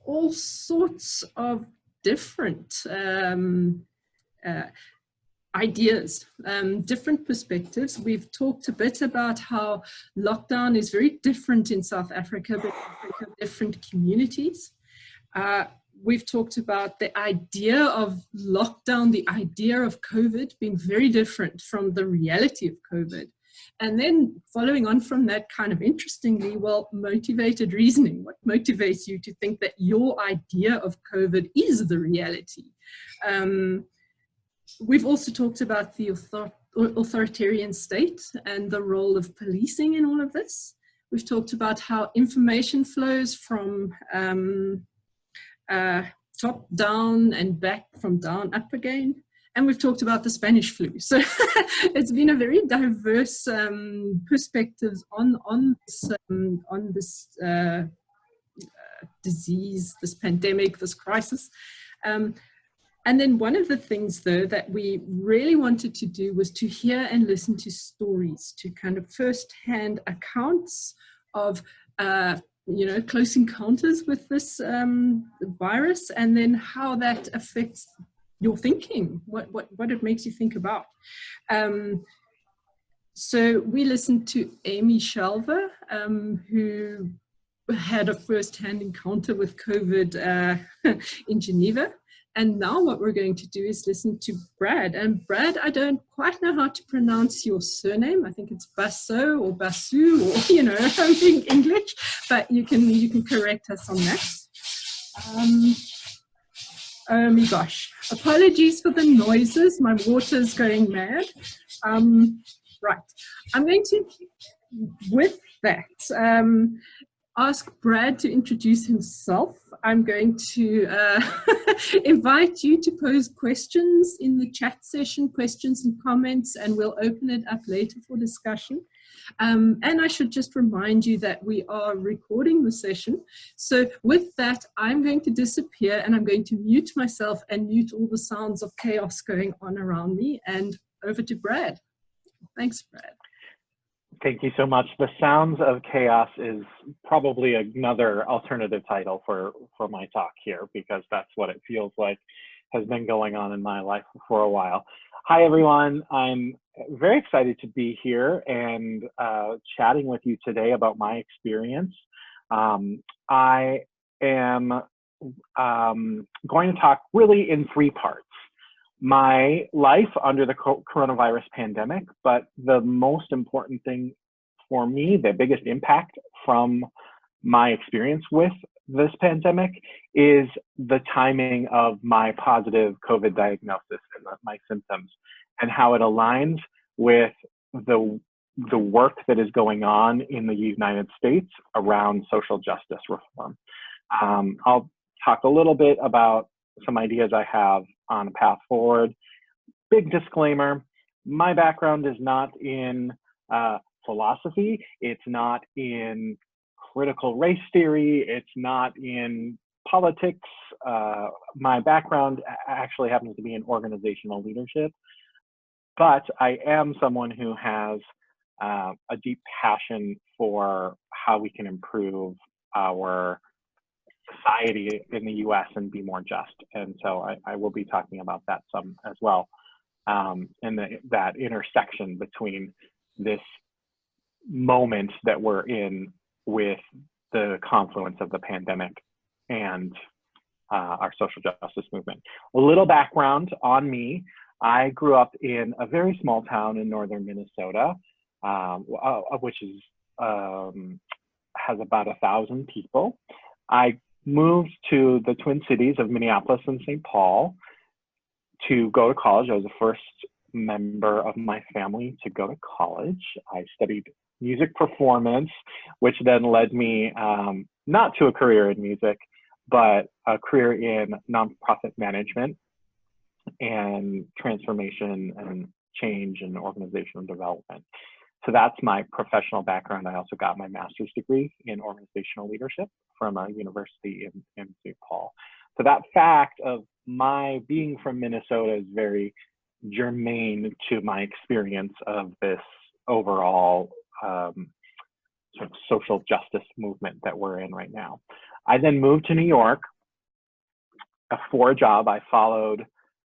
all sorts of different ideas, different perspectives. We've talked a bit about how lockdown is very different in South Africa, but different communities. We've talked about the idea of lockdown, the idea of COVID being very different from the reality of COVID. And then following on from that, kind of interestingly, well, motivated reasoning. What motivates you to think that your idea of COVID is the reality? We've also talked about the authoritarian state and the role of policing in all of this. We've talked about how information flows from top down and back from down up again. And we've talked about the Spanish flu. So it's been a very diverse perspectives on this disease, this pandemic, this crisis. And then one of the things, though, that we really wanted to do was to hear and listen to stories, to kind of first-hand accounts of, close encounters with this virus, and then how that affects your thinking, what it makes you think about. So we listened to Amy Shelver, who had a first-hand encounter with COVID in Geneva. And now what we're going to do is listen to Brad. And Brad, I don't quite know how to pronounce your surname. I think it's Baso or Basu, or, something English, but you can correct us on that. Oh my gosh. Apologies for the noises. My water's going mad. Right. I'm going to, with that, ask Brad to introduce himself. I'm going to invite you to pose questions in the chat session, questions and comments, and we'll open it up later for discussion. And I should just remind you that we are recording the session. So with that, I'm going to disappear and I'm going to mute myself and mute all the sounds of chaos going on around me. And over to Brad. Thanks, Brad. Thank you so much. The Sounds of Chaos is probably another alternative title for my talk here, because that's what it feels like has been going on in my life for a while. Hi, everyone. I'm very excited to be here and chatting with you today about my experience. I am going to talk really in three parts. My life under the coronavirus pandemic, but the most important thing for me, the biggest impact from my experience with this pandemic, is the timing of my positive COVID diagnosis and my symptoms, and how it aligns with the work that is going on in the United States around social justice reform. I'll talk a little bit about some ideas I have on a path forward. Big disclaimer, my background is not in philosophy, it's not in critical race theory, it's not in politics. My background actually happens to be in organizational leadership, but I am someone who has a deep passion for how we can improve our society in the US and be more just. And so I will be talking about that some as well. And that intersection between this moment that we're in with the confluence of the pandemic and our social justice movement. A little background on me. I grew up in a very small town in northern Minnesota, which is, has about 1,000 people. I moved to the Twin Cities of Minneapolis and St. Paul to go to college. I was the first member of my family to go to college. I studied music performance, which then led me not to a career in music, but a career in nonprofit management and transformation and change and organizational development. So that's my professional background. I also got my master's degree in organizational leadership from a university in St. Paul. So that fact of my being from Minnesota is very germane to my experience of this overall sort of social justice movement that we're in right now. I then moved to New York for a job, I followed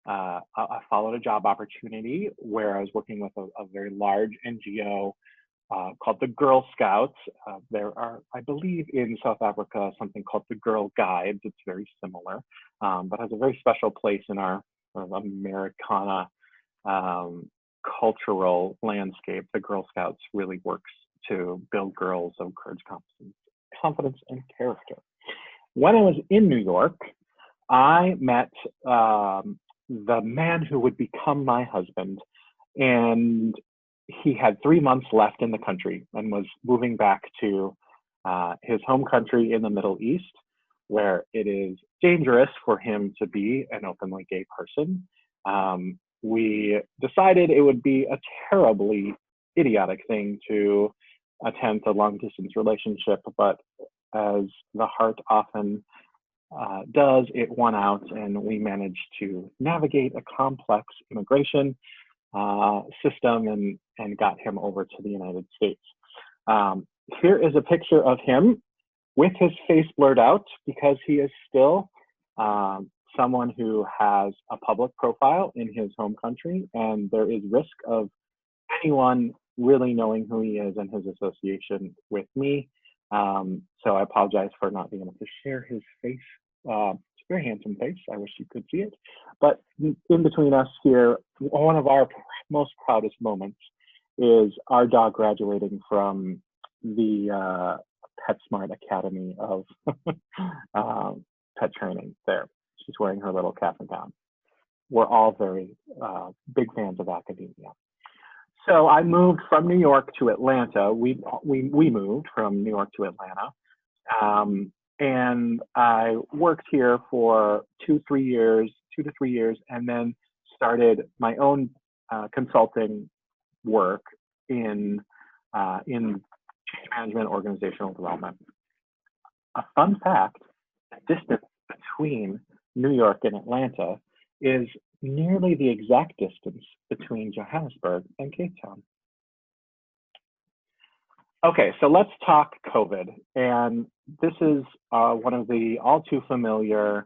a job opportunity where I was working with a very large NGO called the Girl Scouts. There are, I believe, in South Africa, something called the Girl Guides. It's very similar, but has a very special place in our sort of Americana cultural landscape. The Girl Scouts really works to build girls, so encourage confidence and character. When I was in New York, I met the man who would become my husband, and he had 3 months left in the country and was moving back to his home country in the Middle East, where it is dangerous for him to be an openly gay person. We decided it would be a terribly idiotic thing to attempt a long distance relationship, but as the heart often does, it won out, and we managed to navigate a complex immigration system and got him over to the United States. Here is a picture of him with his face blurred out because he is still someone who has a public profile in his home country, and there is risk of anyone really knowing who he is and his association with me. So I apologize for not being able to share his face. It's a very handsome face. I wish you could see it. But in between us here, one of our most proudest moments is our dog graduating from the PetSmart Academy of pet training there. She's wearing her little cap and gown. We're all very big fans of academia. So I moved from New York to Atlanta. We moved from New York to Atlanta. And I worked here for 2 to 3 years, and then started my own consulting work in change management, organizational development. A fun fact, the distance between New York and Atlanta is nearly the exact distance between Johannesburg and Cape Town. Okay, so let's talk COVID. And this is one of the all too familiar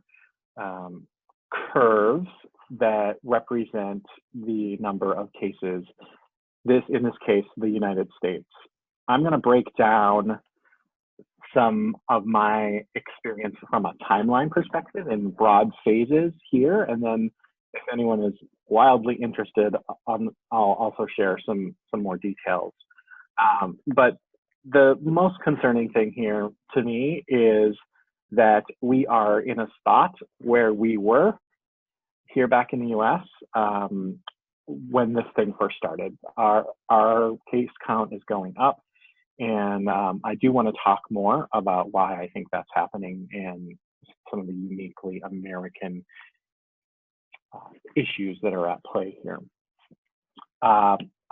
curves that represent the number of cases, in this case, the United States. I'm going to break down some of my experience from a timeline perspective in broad phases here. And then if anyone is wildly interested, I'll also share some more details. But the most concerning thing here to me is that we are in a spot where we were here back in the US when this thing first started. Our case count is going up, and I do want to talk more about why I think that's happening and some of the uniquely American issues that are at play here.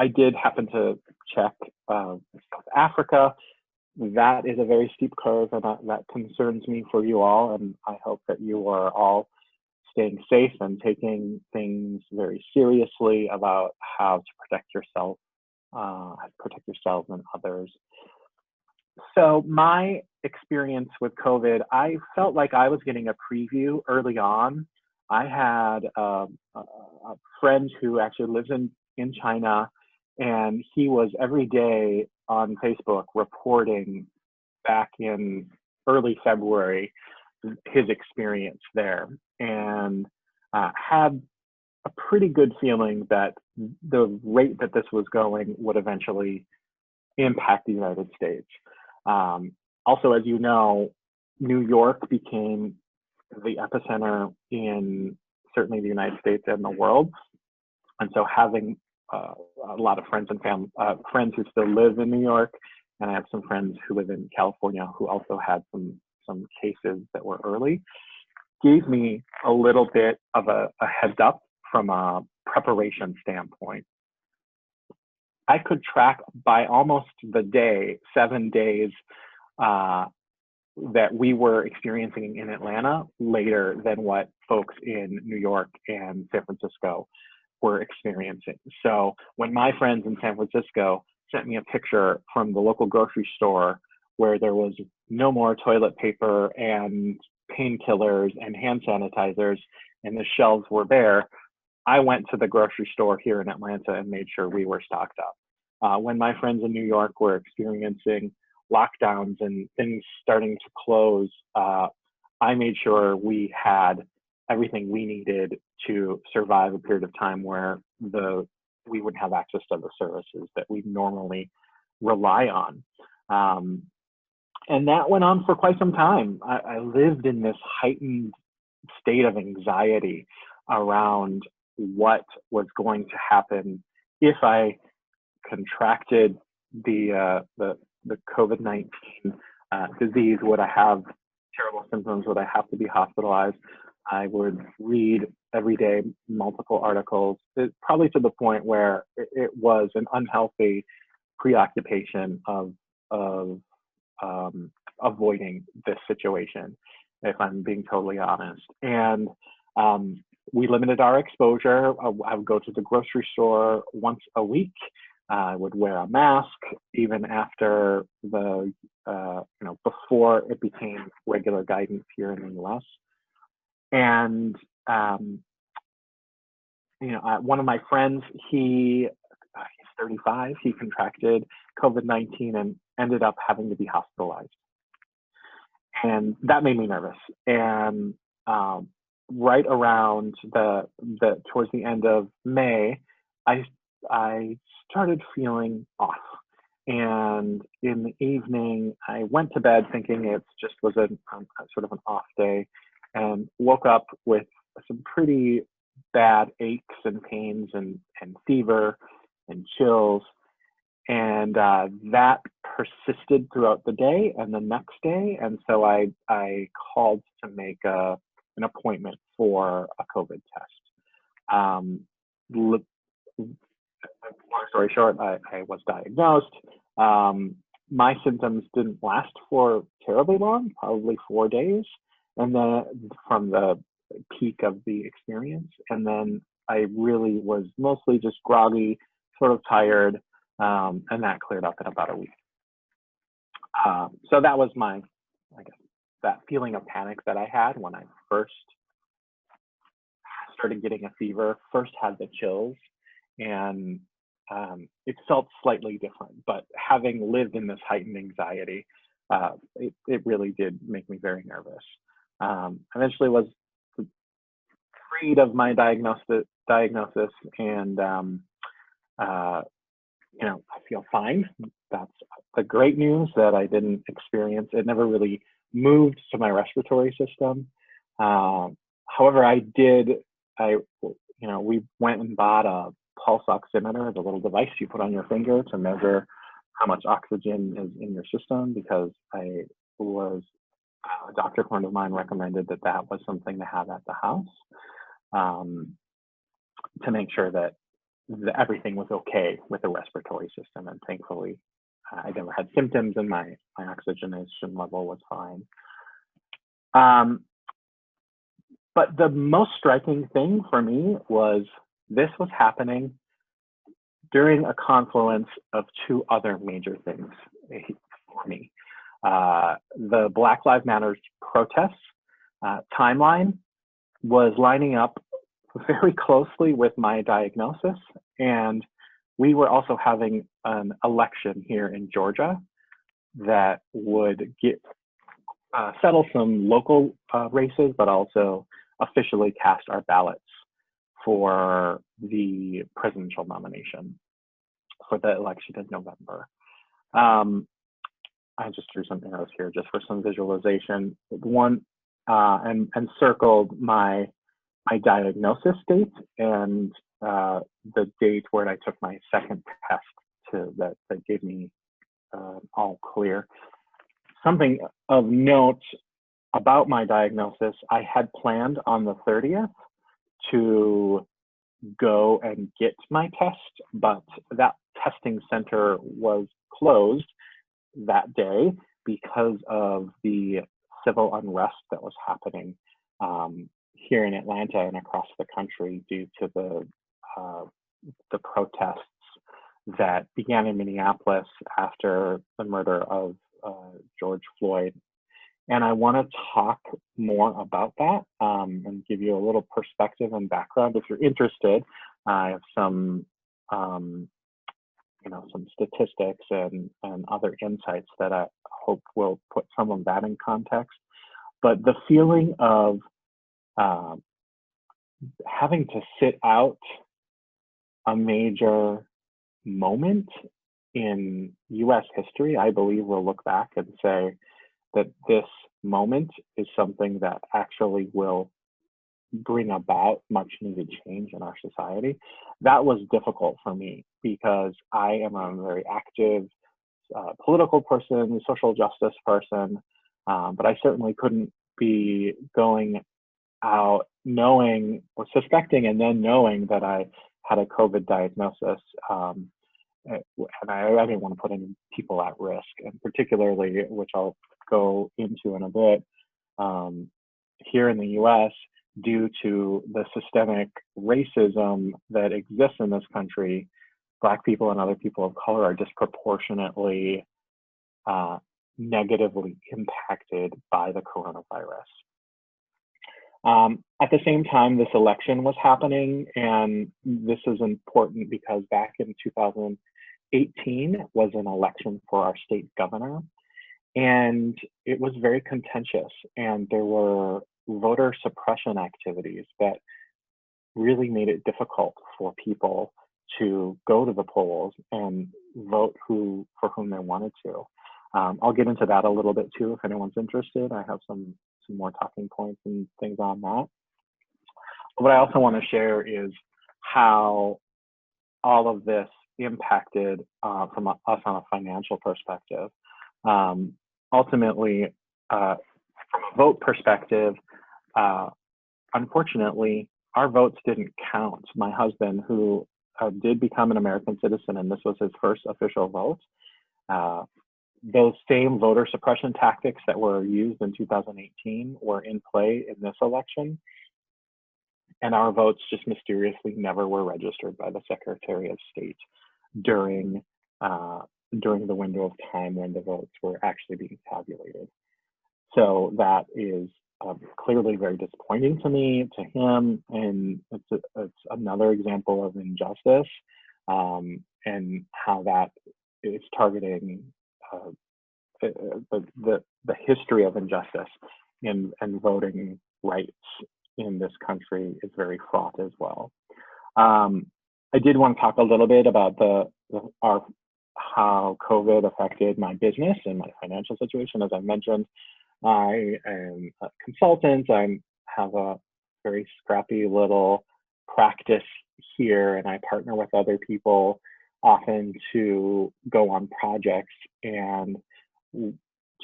I did happen to check South Africa. That is a very steep curve, and that concerns me for you all, and I hope that you are all staying safe and taking things very seriously about how to protect yourself, and others. So my experience with COVID, I felt like I was getting a preview early on. I had a friend who actually lives in China, and he was every day on Facebook reporting back in early February his experience there, and had a pretty good feeling that the rate that this was going would eventually impact the United States. Also, as you know, New York became the epicenter in certainly the United States and the world. And so having a lot of friends and friends who still live in New York, and I have some friends who live in California who also had some cases that were early, gave me a little bit of a heads up from a preparation standpoint. I could track by almost the day, 7 days, that we were experiencing in Atlanta later than what folks in New York and San Francisco were experiencing. So when my friends in San Francisco sent me a picture from the local grocery store where there was no more toilet paper and painkillers and hand sanitizers, and the shelves were bare, I went to the grocery store here in Atlanta and made sure we were stocked up. When my friends in New York were experiencing lockdowns and things starting to close, I made sure we had everything we needed to survive a period of time where we wouldn't have access to the services that we normally rely on. And that went on for quite some time. I lived in this heightened state of anxiety around what was going to happen if I contracted the COVID-19 disease. Would I have terrible symptoms? Would I have to be hospitalized? I would read every day multiple articles, probably to the point where it was an unhealthy preoccupation of avoiding this situation, if I'm being totally honest. And we limited our exposure. I would go to the grocery store once a week. I would wear a mask even after before it became regular guidance here in the US. And one of my friends, he's 35. He contracted COVID-19 and ended up having to be hospitalized, and that made me nervous. And right around towards the end of May, I started feeling off. And in the evening, I went to bed thinking it just was a sort of an off day, and woke up with some pretty bad aches and pains and fever and chills. And that persisted throughout the day and the next day. And so I called to make an appointment for a COVID test. Long story short, I was diagnosed. My symptoms didn't last for terribly long, probably 4 days, and then from the peak of the experience. And then I really was mostly just groggy, sort of tired, and that cleared up in about a week. So that was that feeling of panic that I had when I first started getting a fever, first had the chills, and it felt slightly different. But having lived in this heightened anxiety, it really did make me very nervous. Eventually was freed of my diagnosis, and I feel fine. That's the great news, that I didn't experience. It never really moved to my respiratory system. However, we went and bought a pulse oximeter, the little device you put on your finger to measure how much oxygen is in your system, because a doctor friend of mine recommended that was something to have at the house, to make sure that everything was okay with the respiratory system. And thankfully, I never had symptoms, and my oxygenation level was fine. But the most striking thing for me was this was happening during a confluence of two other major things for me. The Black Lives Matter protests timeline was lining up very closely with my diagnosis, and we were also having an election here in Georgia that would settle some local races, but also officially cast our ballots for the presidential nomination for the election in November. I just drew something else here just for some visualization. One and circled my diagnosis date and the date where I took my second test that gave me all clear. Something of note about my diagnosis, I had planned on the 30th to go and get my test, but that testing center was closed that day because of the civil unrest that was happening here in Atlanta and across the country due to the protests that began in Minneapolis after the murder of George Floyd. And I want to talk more about that and give you a little perspective and background if you're interested. I have some, some statistics and other insights that I hope will put some of that in context. But the feeling of having to sit out a major moment in US history, I believe we'll look back and say that this moment is something that actually will bring about much needed change in our society. That was difficult for me because I am a very active political person, social justice person, but I certainly couldn't be going out knowing or suspecting and then knowing that I had a COVID diagnosis. And I didn't want to put any people at risk, and particularly, which I'll go into in a bit, here in the US, due to the systemic racism that exists in this country, Black people and other people of color are disproportionately negatively impacted by the coronavirus. At the same time, this election was happening, and this is important because back in 2018 was an election for our state governor, and it was very contentious, and there were voter suppression activities that really made it difficult for people to go to the polls and vote for whom they wanted to. I'll get into that a little bit too if anyone's interested. I have some more talking points and things on that. What I also want to share is how all of this impacted from us on a financial perspective. Ultimately, from a vote perspective, unfortunately, our votes didn't count. My husband, who did become an American citizen, and this was his first official vote, those same voter suppression tactics that were used in 2018 were in play in this election. And our votes just mysteriously never were registered by the Secretary of State during the window of time when the votes were actually being tabulated. So that is clearly very disappointing to me, to him, and it's another example of injustice and how that is targeting the history of injustice and voting rights in this country is very fraught as well. I did want to talk a little bit about how COVID affected my business and my financial situation. As I mentioned, I am a consultant. I have a very scrappy little practice here, and I partner with other people often to go on projects. And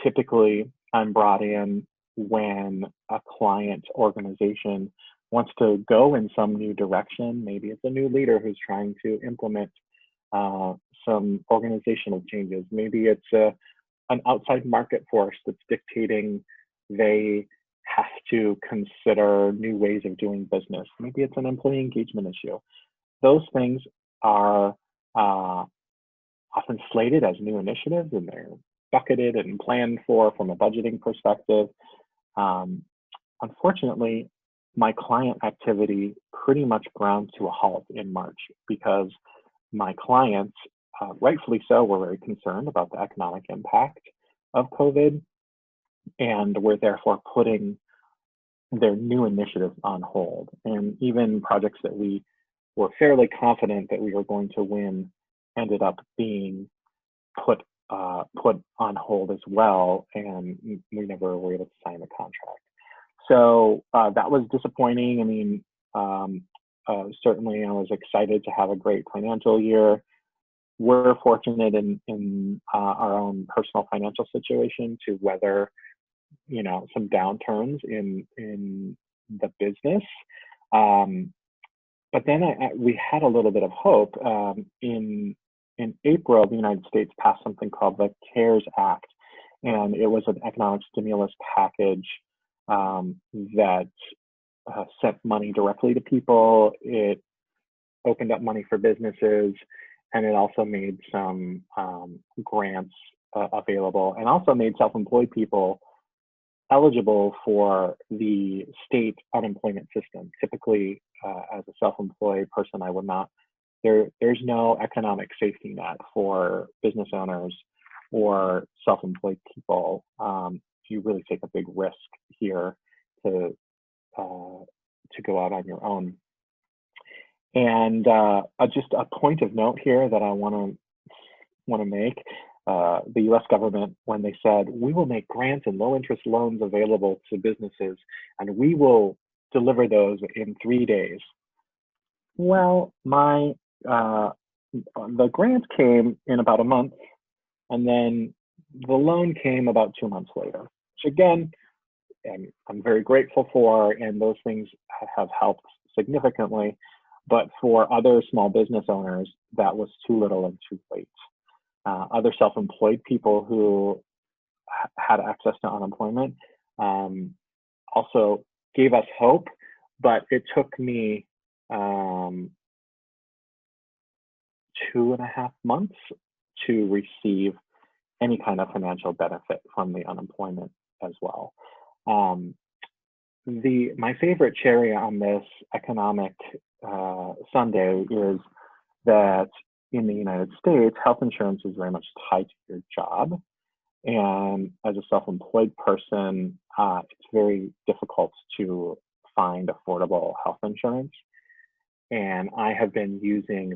typically, I'm brought in when a client organization wants to go in some new direction. Maybe it's a new leader who's trying to implement some organizational changes. Maybe it's an outside market force that's dictating they have to consider new ways of doing business. Maybe it's an employee engagement issue. Those things are often slated as new initiatives, and they're bucketed and planned for from a budgeting perspective. Unfortunately, my client activity pretty much ground to a halt in March because my clients, rightfully so, were very concerned about the economic impact of COVID, and were therefore putting their new initiatives on hold. And even projects that we were fairly confident that we were going to win ended up being put on hold as well, and we never were able to sign the contract. So that was disappointing. I mean, certainly I was excited to have a great financial year. We're fortunate in our own personal financial situation to weather, some downturns in the business. But then we had a little bit of hope. In April, the United States passed something called the CARES Act, and it was an economic stimulus package that sent money directly to people. It opened up money for businesses, and it also made some grants available, and also made self-employed people eligible for the state unemployment system. Typically, as a self-employed person, I would not. There's no economic safety net for business owners or self-employed people. You really take a big risk here to go out on your own. And just a point of note here that I want to make. The U.S. government, when they said, we will make grants and low interest loans available to businesses, and we will deliver those in 3 days. Well, the grant came in about a month, and then the loan came about 2 months later, which again, and I'm very grateful for, and those things have helped significantly. But for other small business owners, that was too little and too late. Other self-employed people who had access to unemployment also gave us hope, but it took me 2.5 months to receive any kind of financial benefit from the unemployment as well. My favorite cherry on this economic sundae is that in the United States, health insurance is very much tied to your job. And as a self-employed person, it's very difficult to find affordable health insurance. And I have been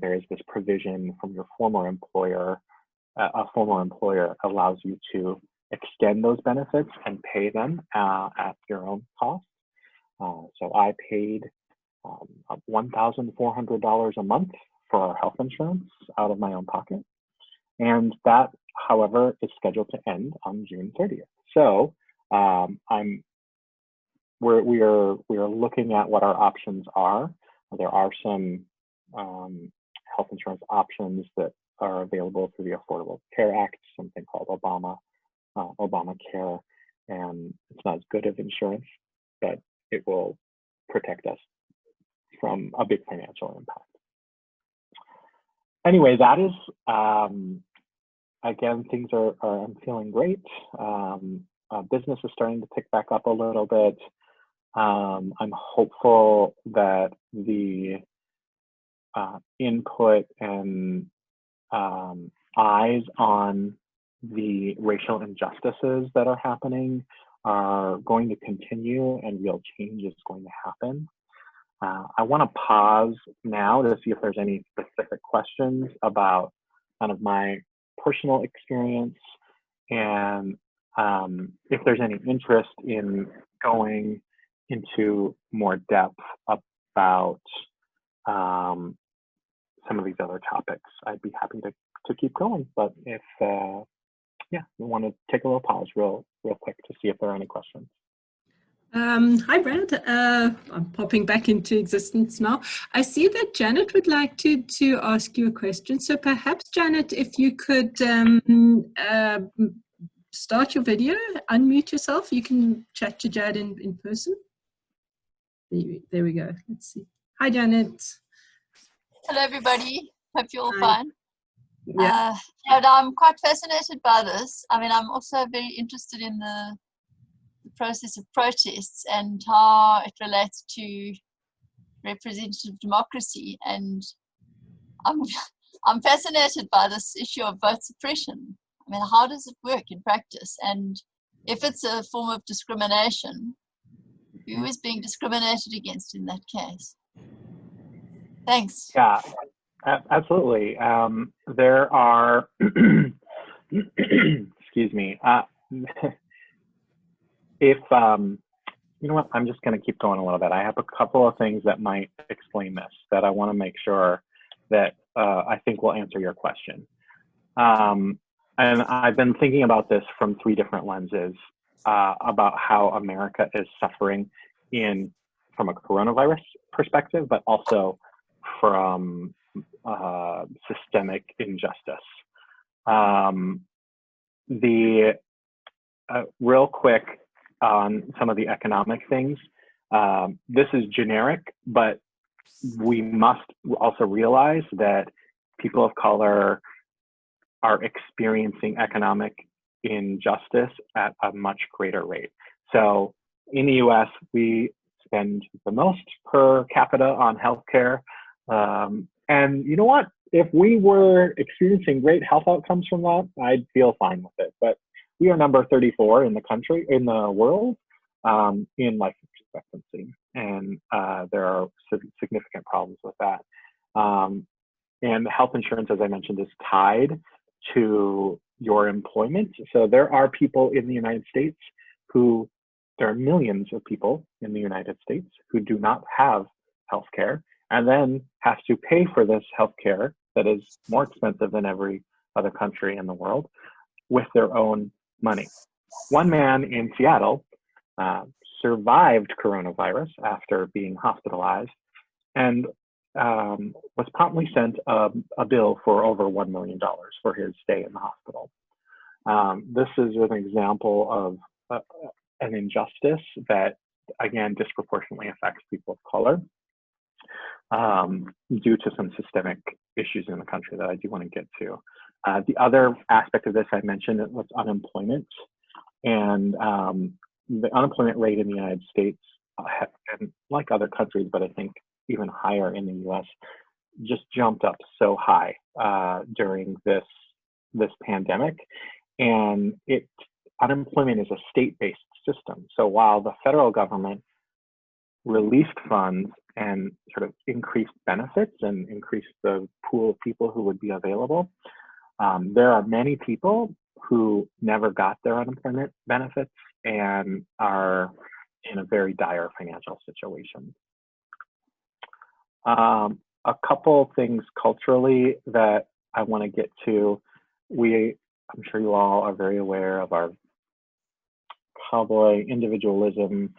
there is this provision from your former employer. A former employer allows you to extend those benefits and pay them at your own cost. So I paid $1,400 a month for health insurance out of my own pocket. And that, however, is scheduled to end on June 30th. So we are looking at what our options are. There are some health insurance options that are available through the Affordable Care Act, something called Obamacare, and it's not as good of insurance, but it will protect us from a big financial impact. Anyway, that is, again, things I'm feeling great. Business is starting to pick back up a little bit. I'm hopeful that the input and eyes on the racial injustices that are happening are going to continue and real change is going to happen. I want to pause now to see if there's any specific questions about kind of my personal experience and if there's any interest in going into more depth about some of these other topics. I'd be happy to keep going, but if yeah, we want to take a little pause real quick to see if there are any questions. Hi, Brad. I'm popping back into existence now. I see that Janet would like to ask you a question. So perhaps, Janet, if you could start your video, unmute yourself. You can chat to Jad in person. There we go. Let's see. Hi, Janet. Hello, everybody. Hope you're all fine. Yeah. And I'm quite fascinated by this. I mean, I'm also very interested in the process of protests and how it relates to representative democracy. And I'm fascinated by this issue of vote suppression. I mean, how does it work in practice? And if it's a form of discrimination, who is being discriminated against in that case? Thanks. Yeah, absolutely. There are, excuse me, if, you know what, I'm just going to keep going a little bit. I have a couple of things that might explain this that I want to make sure that I think will answer your question. And I've been thinking about this from 3 different lenses about how America is suffering from a coronavirus perspective, but also from systemic injustice. Real quick on some of the economic things, this is generic, but we must also realize that people of color are experiencing economic injustice at a much greater rate. So in the US, we spend the most per capita on healthcare. And you know what? If we were experiencing great health outcomes from that, I'd feel fine with it. But we are number 34 in the country, in the world, in life expectancy. And there are significant problems with that. And health insurance, as I mentioned, is tied to your employment. So there are people in the United States who, there are millions of people in the United States who do not have health care and then have to pay for this health care that is more expensive than every other country in the world with their own money. One man in Seattle survived coronavirus after being hospitalized and was promptly sent a bill for over $1 million for his stay in the hospital. This is an example of an injustice that, again, disproportionately affects people of color due to some systemic issues in the country that I do want to get to. The other aspect of this I mentioned was unemployment. And the unemployment rate in the United States, and like other countries, but I think even higher in the US, just jumped up so high during this pandemic. And unemployment is a state-based system. So while the federal government released funds and sort of increased benefits and increased the pool of people who would be available, there are many people who never got their unemployment benefits and are in a very dire financial situation. A couple things culturally that I want to get to. I'm sure you all are very aware of our cowboy individualism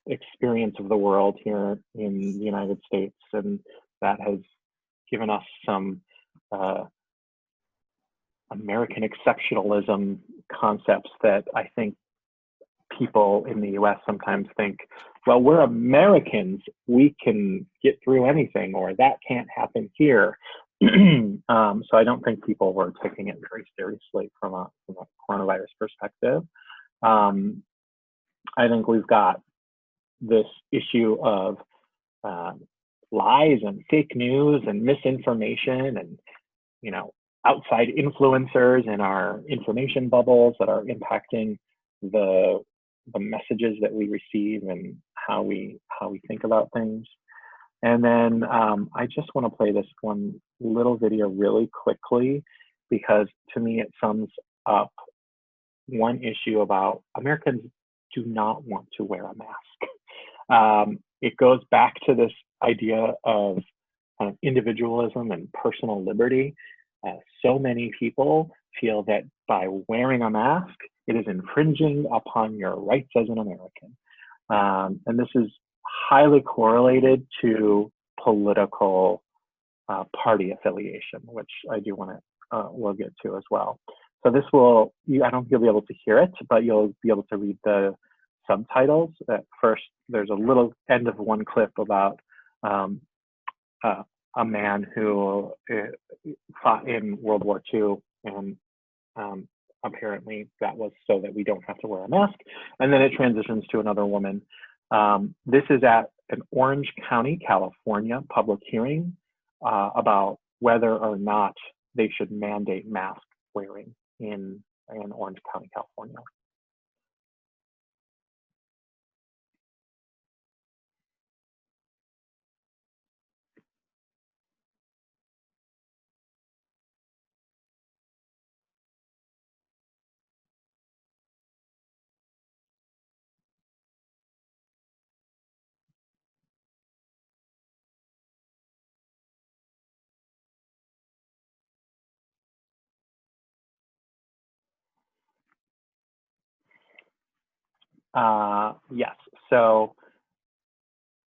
experience of the world here in the United States, and that has given us some American exceptionalism concepts that I think people in the US sometimes think, well, we're Americans, we can get through anything, or that can't happen here. So I don't think people were taking it very seriously from a coronavirus perspective. I think we've got this issue of lies and fake news and misinformation and, you know, outside influencers in our information bubbles that are impacting the messages that we receive and how we think about things. And then I just want to play this one little video really quickly because to me it sums up one issue about Americans do not want to wear a mask. It goes back to this idea of individualism and personal liberty. So many people feel that by wearing a mask, it is infringing upon your rights as an American. And this is highly correlated to political party affiliation, which I do want to, we'll get to as well. So this will, I don't think you'll be able to hear it, but you'll be able to read the subtitles. At first, there's a little end of one clip about a man who fought in World War II, and apparently that was so that we don't have to wear a mask. And then it transitions to another woman. This is at an Orange County, California public hearing about whether or not they should mandate mask wearing in Orange County, California. Yes, so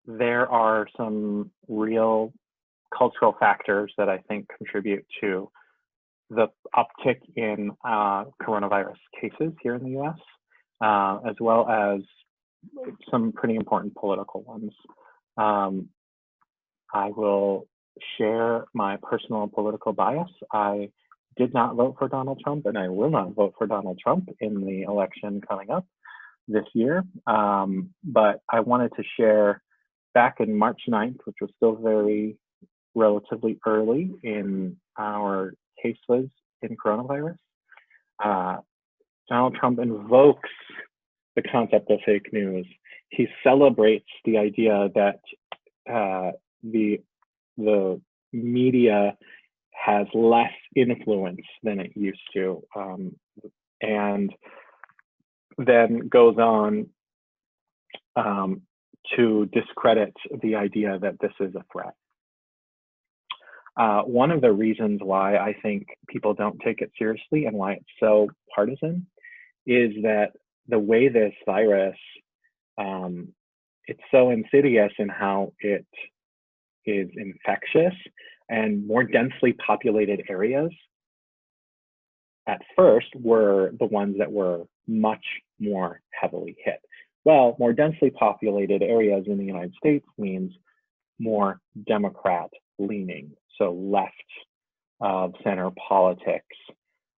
there are some real cultural factors that I think contribute to the uptick in coronavirus cases here in the US, as well as some pretty important political ones. I will share my personal political bias. I did not vote for Donald Trump, and I will not vote for Donald Trump in the election coming up this year. But I wanted to share back in March 9th, which was still very relatively early in our cases in coronavirus, Donald Trump invokes the concept of fake news. He celebrates the idea that the media has less influence than it used to, and then goes on to discredit the idea that this is a threat. One of the reasons why I think people don't take it seriously and why it's so partisan is that the way this virus, it's so insidious in how it is infectious, and more densely populated areas at first were the ones that were much more heavily hit. Well, more densely populated areas in the United States means more Democrat leaning, so left of center politics.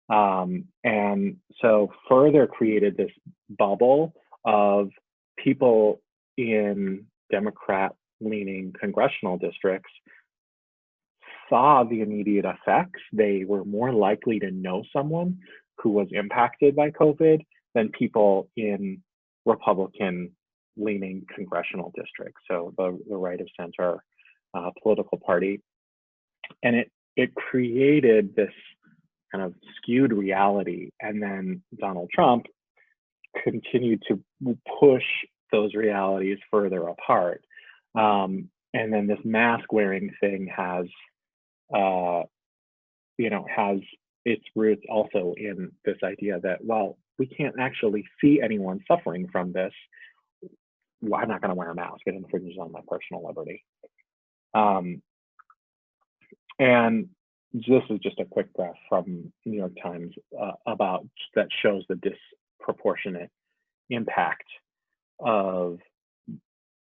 And so further created this bubble of people in Democrat leaning congressional districts saw the immediate effects. They were more likely to know someone who was impacted by COVID than people in Republican leaning congressional districts, so the right of center political party. And it created this kind of skewed reality. And then Donald Trump continued to push those realities further apart. And then this mask wearing thing has its roots also in this idea that, well, we can't actually see anyone suffering from this. Well, I'm not going to wear a mask. It infringes on my personal liberty. And this is just a quick graph from New York Times about that shows the disproportionate impact of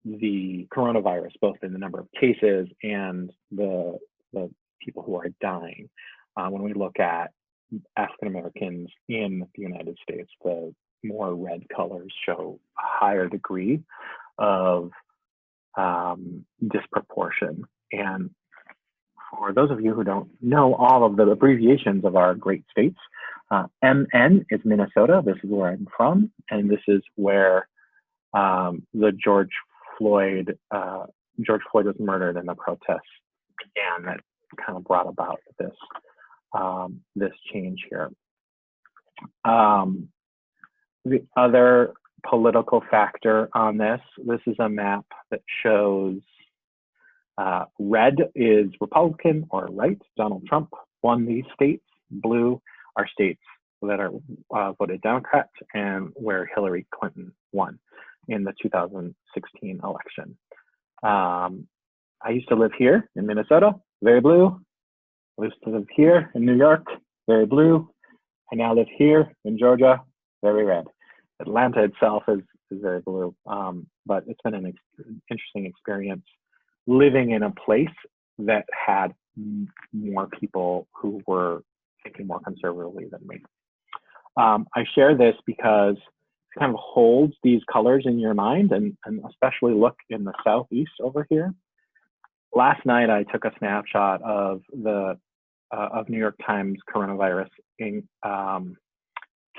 the coronavirus, both in the number of cases and the people who are dying. When we look at African Americans in the United States, the more red colors show a higher degree of disproportion. And for those of you who don't know all of the abbreviations of our great states, MN is Minnesota. This is where I'm from, and this is where the George Floyd was murdered, and the protests began that kind of brought about this this change here. The other political factor on this is a map that shows red is Republican or right. Donald Trump won these states. Blue are states that are voted Democrat and where Hillary Clinton won in the 2016 election. I used to live here in Minnesota, very blue. I used to live here in New York, very blue. I now live here in Georgia, very red. Atlanta itself is very blue, but it's been an interesting experience living in a place that had more people who were thinking more conservatively than me. I share this because it kind of holds these colors in your mind, and especially look in the southeast over here. Last night, I took a snapshot of the New York Times coronavirus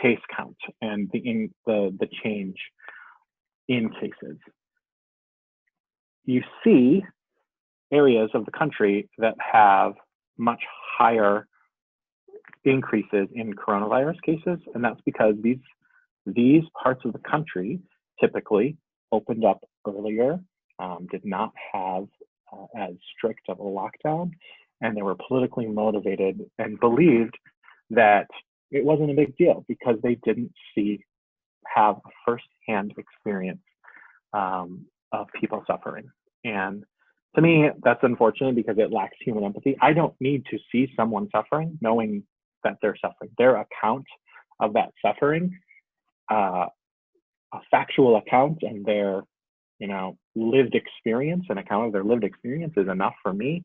case count and the change in cases. You see areas of the country that have much higher increases in coronavirus cases, and that's because these parts of the country typically opened up earlier, did not have as strict of a lockdown, and they were politically motivated and believed that it wasn't a big deal because they didn't have a firsthand experience of people suffering. And to me, that's unfortunate because it lacks human empathy. I don't need to see someone suffering knowing that they're suffering. Their account of that suffering, a factual account, and their lived experience, an account of their lived experience is enough for me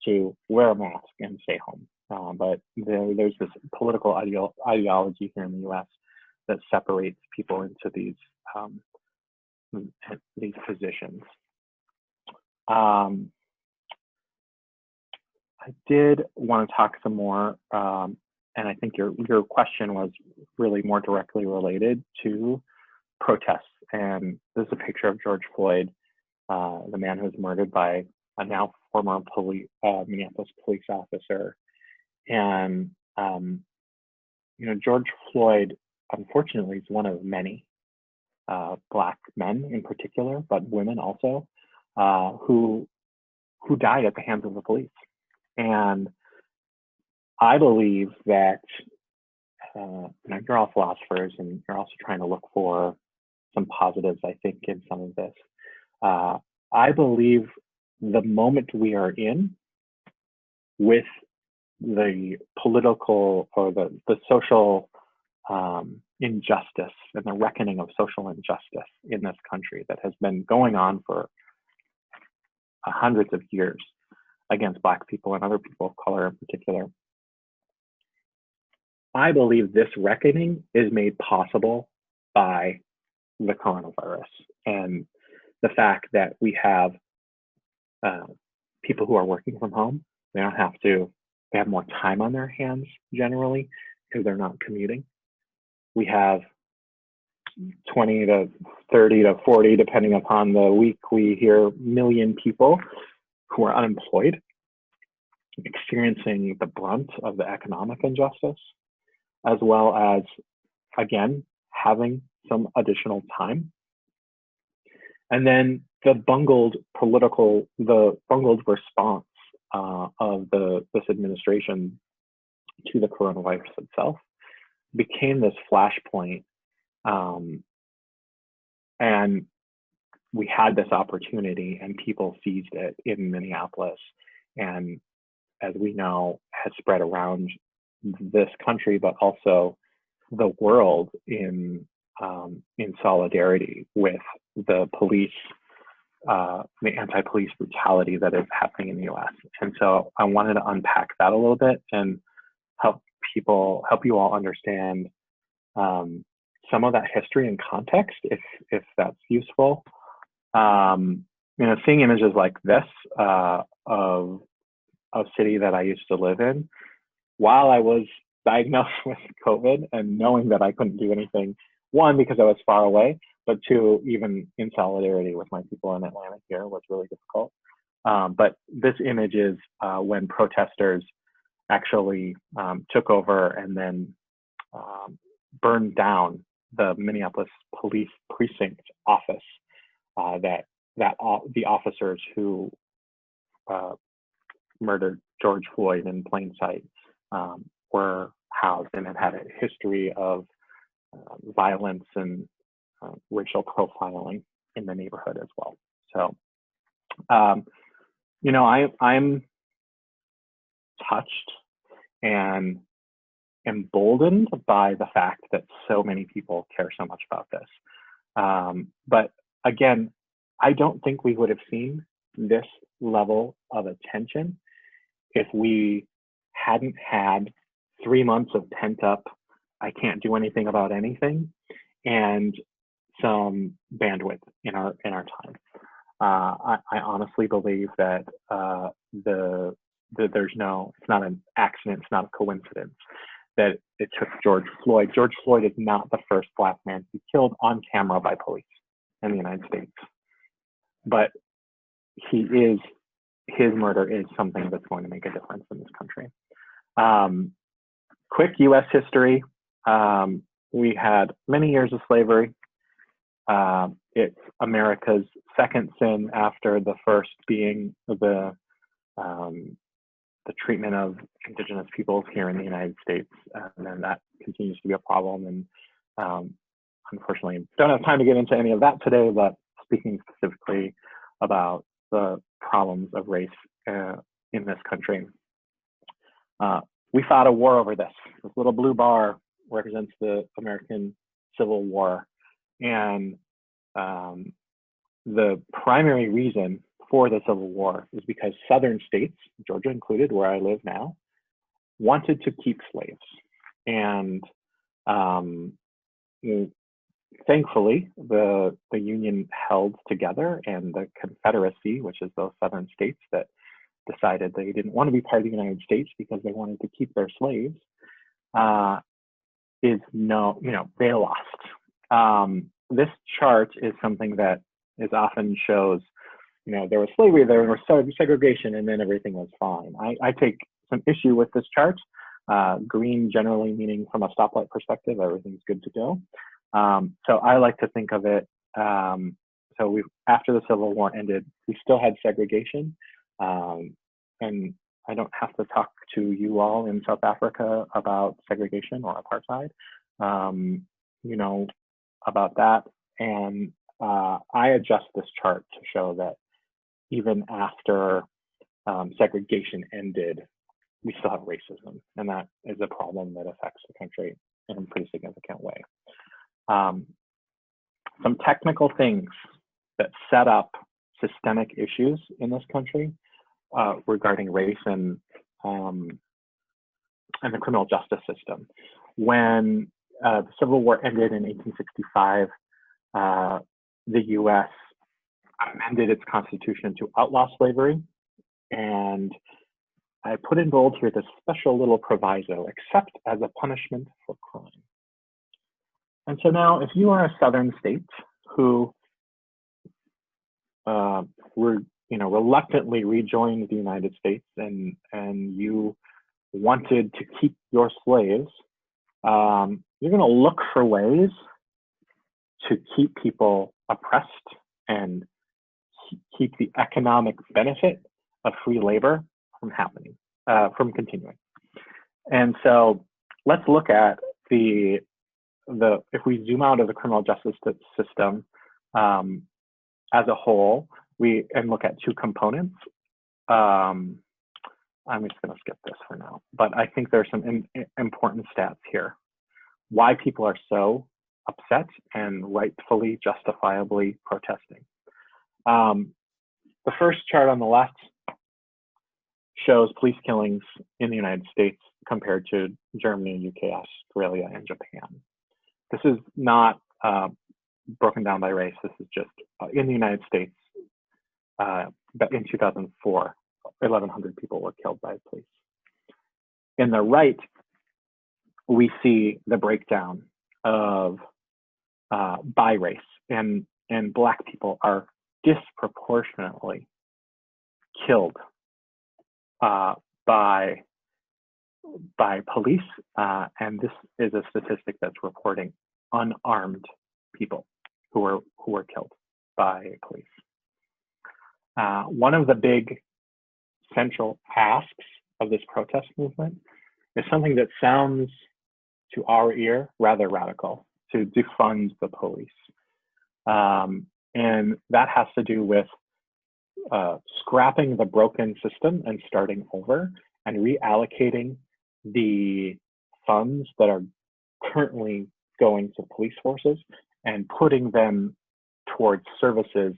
to wear a mask and stay home. But there's this political ideology here in the U.S. that separates people into these positions. I did want to talk some more, and I think your question was really more directly related to protests. And this is a picture of George Floyd, the man who was murdered by a now former Minneapolis police officer. And George Floyd, unfortunately, is one of many Black men in particular, but women also, who died at the hands of the police. And I believe that you're all philosophers, and you're also trying to look for some positives, I think, in some of this. I believe the moment we are in with the political or the social injustice and the reckoning of social injustice in this country that has been going on for hundreds of years against Black people and other people of color in particular. I believe this reckoning is made possible by the coronavirus and the fact that we have people who are working from home. They have more time on their hands generally because they're not commuting. We have 20 to 30 to 40, depending upon the week, we hear million people who are unemployed, experiencing the brunt of the economic injustice, as well as, again, having some additional time. And then the bungled response of this administration to the coronavirus itself became this flashpoint. And we had this opportunity and people seized it in Minneapolis, and as we know, has spread around this country, but also the world in solidarity with the police, the anti-police brutality that is happening in the U.S. And so I wanted to unpack that a little bit and help you all understand some of that history and context, if that's useful. Seeing images like this of a city that I used to live in while I was diagnosed with COVID, and knowing that I couldn't do anything, one, because I was far away, but two, even in solidarity with my people in Atlanta here, was really difficult. But this image is when protesters actually took over and then burned down the Minneapolis police precinct office that the officers who murdered George Floyd in plain sight were housed, and it had a history of violence and racial profiling in the neighborhood as well. So, I'm touched and emboldened by the fact that so many people care so much about this. But again, I don't think we would have seen this level of attention if we hadn't had 3 months of pent up, I can't do anything about anything, and some bandwidth in our time. I honestly believe that it's not an accident, it's not a coincidence that it took George Floyd. George Floyd is not the first Black man to be killed on camera by police in the United States, but his murder is something that's going to make a difference in this country. Quick U.S. history. We had many years of slavery. It's America's second sin after the first being the treatment of indigenous peoples here in the United States. And then that continues to be a problem. And unfortunately, don't have time to get into any of that today, but speaking specifically about the problems of race in this country. We fought a war over this. This little blue bar represents the American Civil War. And the primary reason for the Civil War is because Southern states, Georgia included, where I live now, wanted to keep slaves. And thankfully, the Union held together, and the Confederacy, which is those southern states that decided they didn't want to be part of the United States because they wanted to keep their slaves, they lost. This chart is something that is often shows, there was slavery, there was segregation, and then everything was fine. I take some issue with this chart. Green generally meaning from a stoplight perspective, everything's good to go. So I like to think of it, so after the Civil War ended, we still had segregation. And I don't have to talk to you all in South Africa about segregation or apartheid, about that. And I adjust this chart to show that even after segregation ended, we still have racism, and that is a problem that affects the country in a pretty significant way. Some technical things that set up systemic issues in this country regarding race and the criminal justice system. When the Civil War ended in 1865, the U.S. amended its constitution to outlaw slavery, and I put in bold here this special little proviso, except as a punishment for crime. And so now, if you are a southern state who reluctantly rejoined the United States, and you wanted to keep your slaves, you're going to look for ways to keep people oppressed and keep the economic benefit of free labor from happening, from continuing. And so let's look at if we zoom out of the criminal justice system as a whole, and look at two components. I'm just going to skip this for now, but I think there's some important stats here. Why people are so upset and rightfully, justifiably protesting. The first chart on the left shows police killings in the United States compared to Germany, UK, Australia, and Japan. This is not broken down by race. This is just in the United States. But in 2004, 1,100 people were killed by police. In the right, we see the breakdown of by race, and Black people are disproportionately killed by police, and this is a statistic that's reporting unarmed people who were killed by police. One of the big central asks of this protest movement is something that sounds to our ear rather radical: to defund the police. And that has to do with scrapping the broken system and starting over, and reallocating the funds that are currently going to police forces and putting them towards services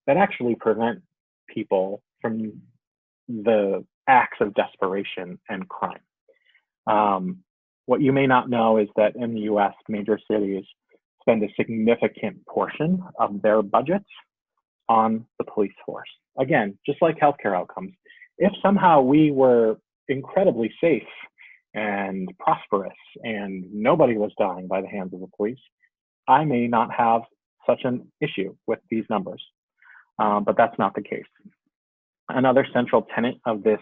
that actually prevent people from the acts of desperation and crime. What you may not know is that in the US, major cities spend a significant portion of their budgets on the police force. Again, just like healthcare outcomes, if somehow we were incredibly safe and prosperous and nobody was dying by the hands of the police, I may not have such an issue with these numbers, but that's not the case. Another central tenet of this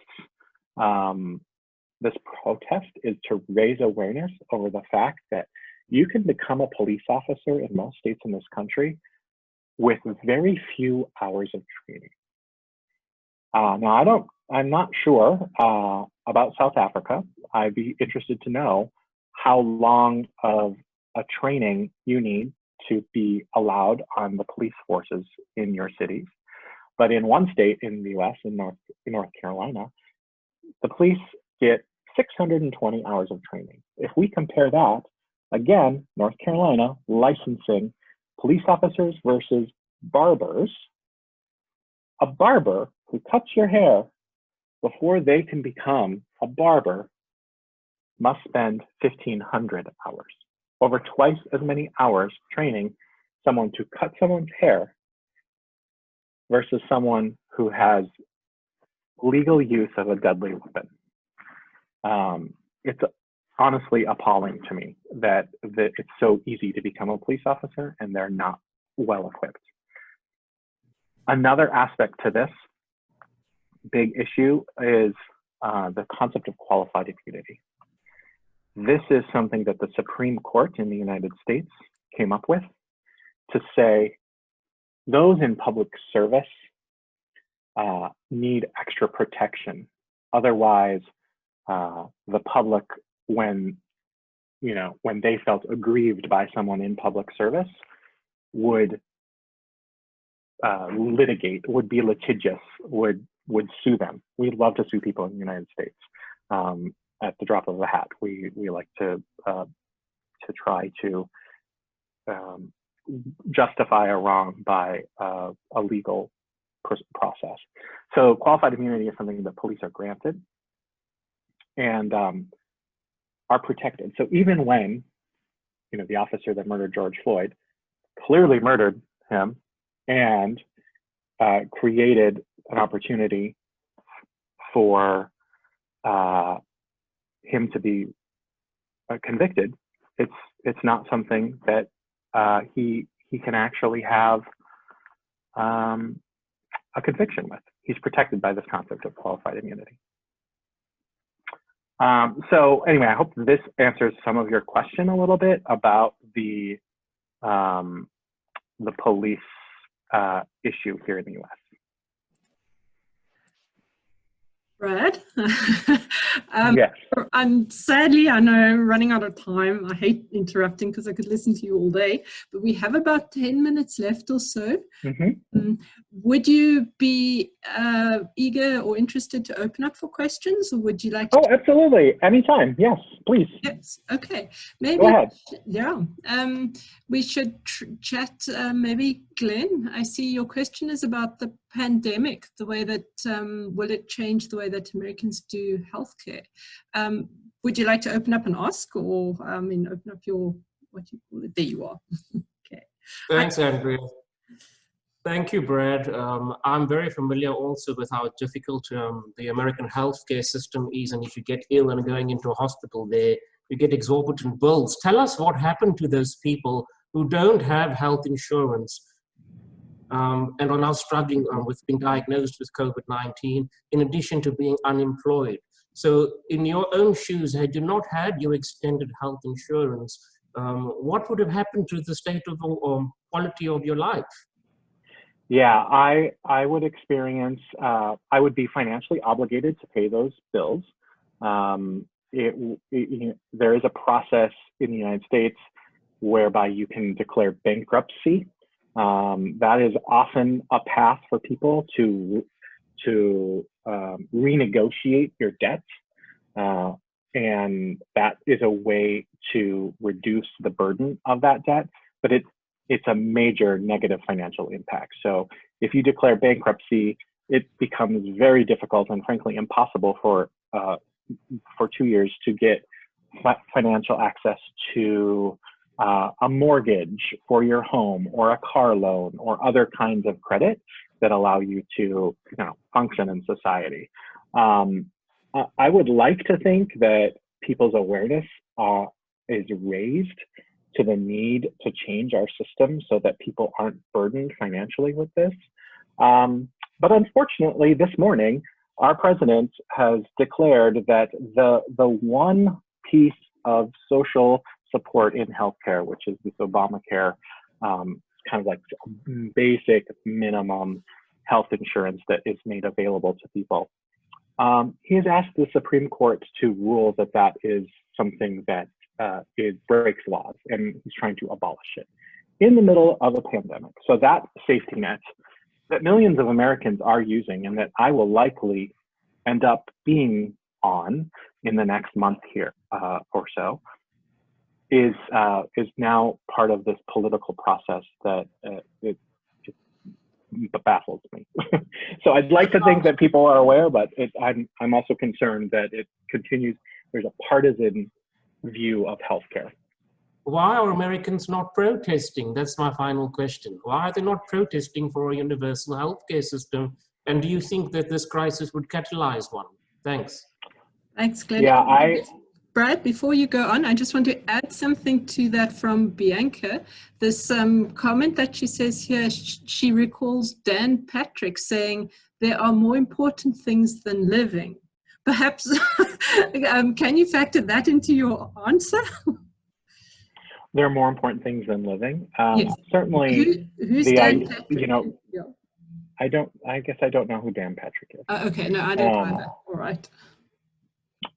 protest is to raise awareness over the fact that you can become a police officer in most states in this country with very few hours of training. Now, I'm not sure about South Africa. I'd be interested to know how long of a training you need to be allowed on the police forces in your cities. But in one state in the US, in North Carolina, the police get 620 hours of training. If we compare that, again, North Carolina licensing police officers versus barbers, a barber who cuts your hair before they can become a barber must spend 1,500 hours, over twice as many hours training someone to cut someone's hair versus someone who has legal use of a deadly weapon. It's honestly appalling to me that it's so easy to become a police officer and they're not well equipped. Another aspect to this big issue is the concept of qualified immunity. This is something that the Supreme Court in the United States came up with to say those in public service need extra protection. Otherwise, the public, when they felt aggrieved by someone in public service, would be litigious, would sue them. We'd love to sue people in the United States at the drop of a hat. We like to try to justify a wrong by a legal process. So qualified immunity is something that police are granted and are protected. So even when, the officer that murdered George Floyd clearly murdered him and created an opportunity for him to be convicted, it's not something that he can actually have a conviction with. He's protected by this concept of qualified immunity. So anyway, I hope this answers some of your question a little bit about the police issue here in the U.S. Brad? Yes. And sadly, I know I'm running out of time. I hate interrupting because I could listen to you all day, but we have about 10 minutes left or so. Mm-hmm. Would you be eager or interested to open up for questions, or would you like to? Oh, absolutely. Anytime. Yes, please. Yes. Okay. Maybe. Go ahead. Yeah. We should chat. Maybe Glenn, I see your question is about the pandemic, the way that will it change the way that Americans do healthcare? Would you like to open up and ask, or open up your what you call it? There you are. Okay. Thanks, Andrea. Thank you, Brad. I'm very familiar also with how difficult the American healthcare system is, and if you get ill and going into a hospital there, you get exorbitant bills. Tell us what happened to those people who don't have health insurance and are now struggling with being diagnosed with COVID-19, in addition to being unemployed. So in your own shoes, had you not had your extended health insurance, what would have happened to the state of quality of your life? Yeah, I would experience, I would be financially obligated to pay those bills. There is a process in the United States whereby you can declare bankruptcy. That is often a path for people to renegotiate your debt. And that is a way to reduce the burden of that debt, but it's a major negative financial impact. So if you declare bankruptcy, it becomes very difficult and frankly impossible for 2 years to get financial access to a mortgage for your home or a car loan or other kinds of credit that allow you to function in society. I would like to think that people's awareness is raised to the need to change our system so that people aren't burdened financially with this. But unfortunately, this morning, our president has declared that the one piece of social support in healthcare, which is this Obamacare, kind of like basic minimum health insurance that is made available to people. He has asked the Supreme Court to rule that that is something that it breaks laws, and he's trying to abolish it in the middle of a pandemic. So that safety net that millions of Americans are using, and that I will likely end up being on in the next month here or so, is now part of this political process that it baffles me. So I'd like to think that people are aware, but I'm also concerned that it continues. there's a partisan view of healthcare. Why are Americans not protesting? That's my final question. Why are they not protesting for a universal healthcare system? And do you think that this crisis would catalyze one? Thanks. Thanks, Glenn. Yeah, Brad, before you go on, I just want to add something to that from Bianca. This comment that she says here, she recalls Dan Patrick saying, there are more important things than living. Perhaps, can you factor that into your answer? there are more important things than living. Yes. Certainly, who's Dan Patrick? you know, Yeah. I guess I don't know who Dan Patrick is. Okay, no, I don't either. All right.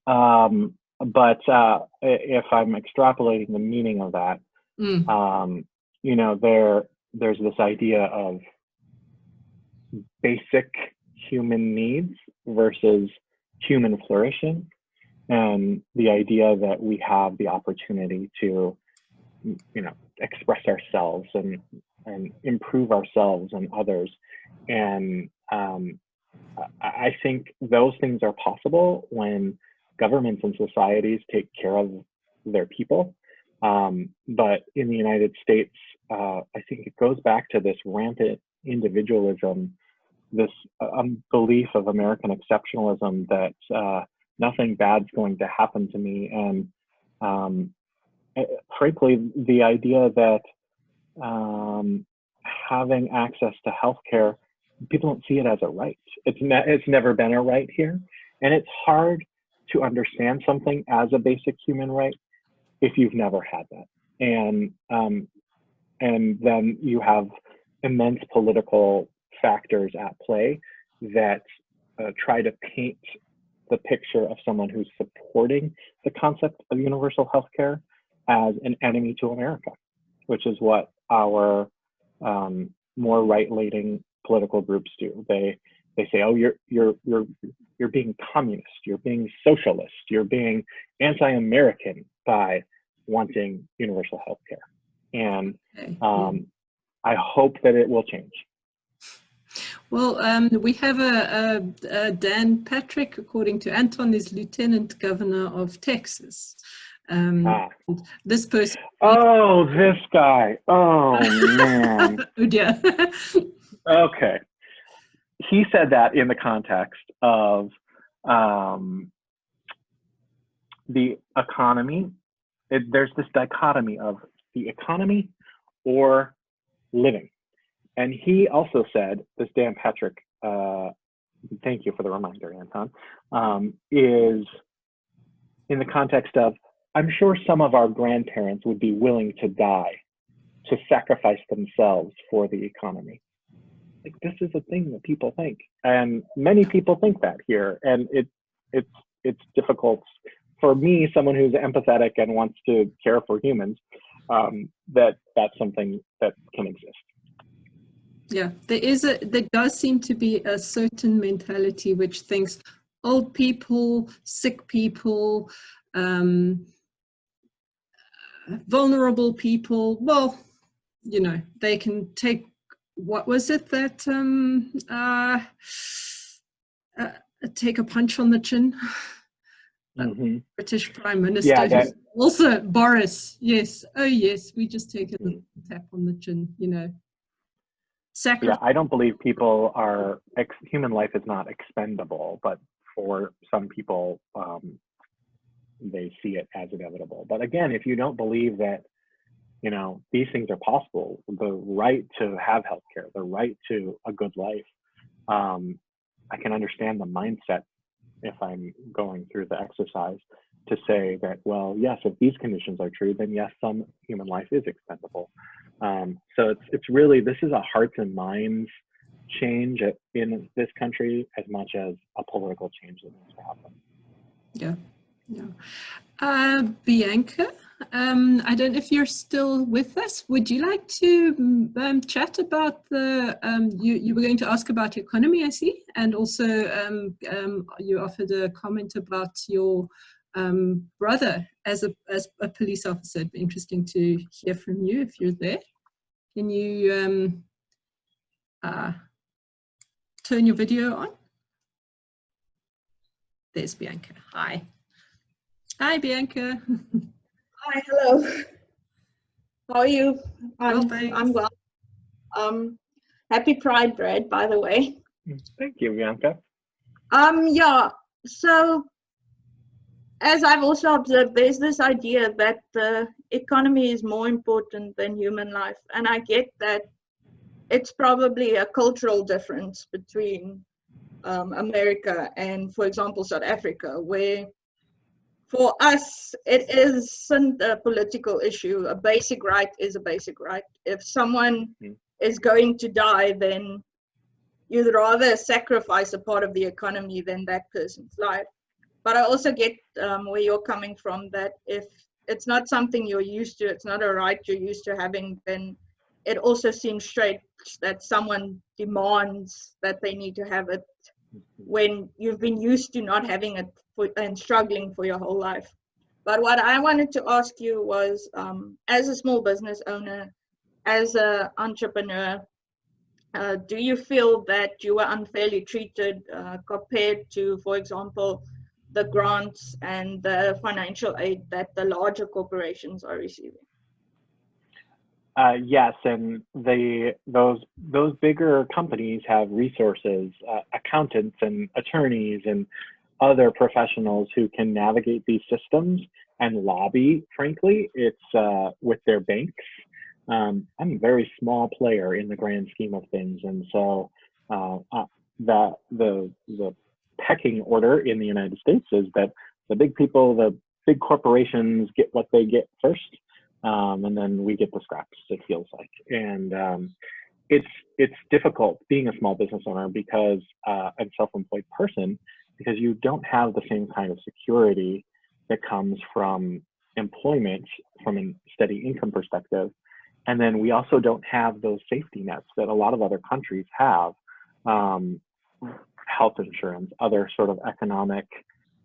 But if I'm extrapolating the meaning of that, you know, there's this idea of basic human needs versus human flourishing, and the idea that we have the opportunity to, you know, express ourselves and improve ourselves and others. And I think those things are possible when governments and societies take care of their people. But in the United States, I think it goes back to this rampant individualism, this belief of American exceptionalism that nothing bad's going to happen to me. And frankly, the idea that having access to healthcare, people don't see it as a right. It's never been a right here. And it's hard to understand something as a basic human right if you've never had that. And then you have immense political factors at play that try to paint the picture of someone who's supporting the concept of universal healthcare as an enemy to America, which is what our more right-leaning political groups do. They say, oh, you're being communist, you're being socialist, you're being anti-American by wanting universal health care. And I hope that it will change. Well, we have a Dan Patrick, according to Anton, is Lieutenant Governor of Texas. This person. Oh, this guy. Oh, man. Oh, dear. Okay. He said that in the context of the economy. There's this dichotomy of the economy or living. And he also said, this Dan Patrick, thank you for the reminder, Anton, is in the context of, I'm sure some of our grandparents would be willing to die, to sacrifice themselves for the economy. Like, this is a thing that people think, and many people think that here, and it's difficult for me, someone who's empathetic and wants to care for humans, that's something that can exist. Yeah, there does seem to be a certain mentality which thinks old people, sick people, vulnerable people, well, you know, they can take, what was it that, take a punch on the chin? British Prime Minister, yeah, also Boris, yes, oh yes, we just take a little tap on the chin, you know. Yeah, I don't believe people are, human life is not expendable, but for some people, they see it as inevitable. But again, if you don't believe that, you know, these things are possible, the right to have healthcare, the right to a good life, I can understand the mindset if I'm going through the exercise to say that, well, yes, if these conditions are true, then yes, some human life is expendable. So it's really, this is a hearts and minds change in this country as much as a political change that needs to happen. Yeah, yeah. Bianca, I don't know if you're still with us. Would you like to chat about the, you were going to ask about economy, I see, and also you offered a comment about your brother as a police officer. It'd be interesting to hear from you if you're there. Can you turn your video on? There's Bianca. Hi. Hi, Bianca. Hi, hello. How are you? Well, I'm thanks. well. Happy Pride, Brad, by the way. Thank you, Bianca. Yeah, so as I've also observed, there's this idea that the economy is more important than human life. And I get that it's probably a cultural difference between America and, for example, South Africa, where for us, it isn't a political issue. A basic right is a basic right. If someone is going to die, then you'd rather sacrifice a part of the economy than that person's life. But I also get where you're coming from, that if it's not something you're used to, it's not a right you're used to having, then it also seems strange that someone demands that they need to have it when you've been used to not having it and struggling for your whole life. But what I wanted to ask you was, as a small business owner, as an entrepreneur, do you feel that you were unfairly treated compared to, for example, the grants and the financial aid that the larger corporations are receiving? Yes, and those bigger companies have resources, accountants and attorneys and other professionals who can navigate these systems and lobby. Frankly, it's with their banks. I'm a very small player in the grand scheme of things, and so the pecking order in the United States is that the big people, the big corporations, get what they get first. And then we get the scraps, it feels like. And it's difficult being a small business owner because and self-employed person, because you don't have the same kind of security that comes from employment from a steady income perspective. And then we also don't have those safety nets that a lot of other countries have, health insurance, other sort of economic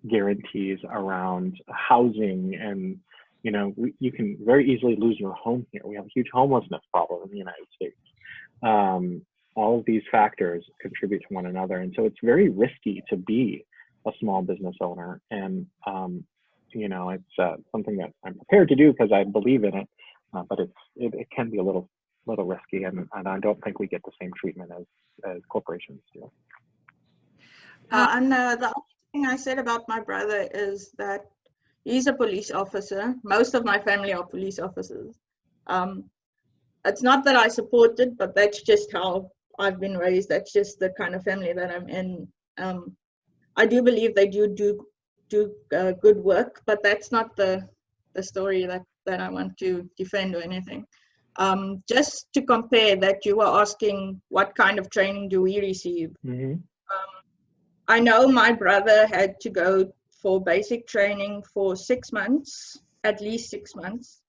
guarantees around housing, and you know, you can very easily lose your home here. We have a huge homelessness problem in the United States. All of these factors contribute to one another. And so it's very risky to be a small business owner. And, you know, it's something that I'm prepared to do because I believe in it, but it can be a little risky. And I don't think we get the same treatment as corporations do. And the only thing I said about my brother is that he's a police officer. Most of my family are police officers. It's not that I support it, but that's just how I've been raised. That's just the kind of family that I'm in. I do believe they do good work, but that's not the story that I want to defend or anything. Just to compare that, you were asking what kind of training do we receive. Mm-hmm. I know my brother had to go for basic training for 6 months, at least 6 months.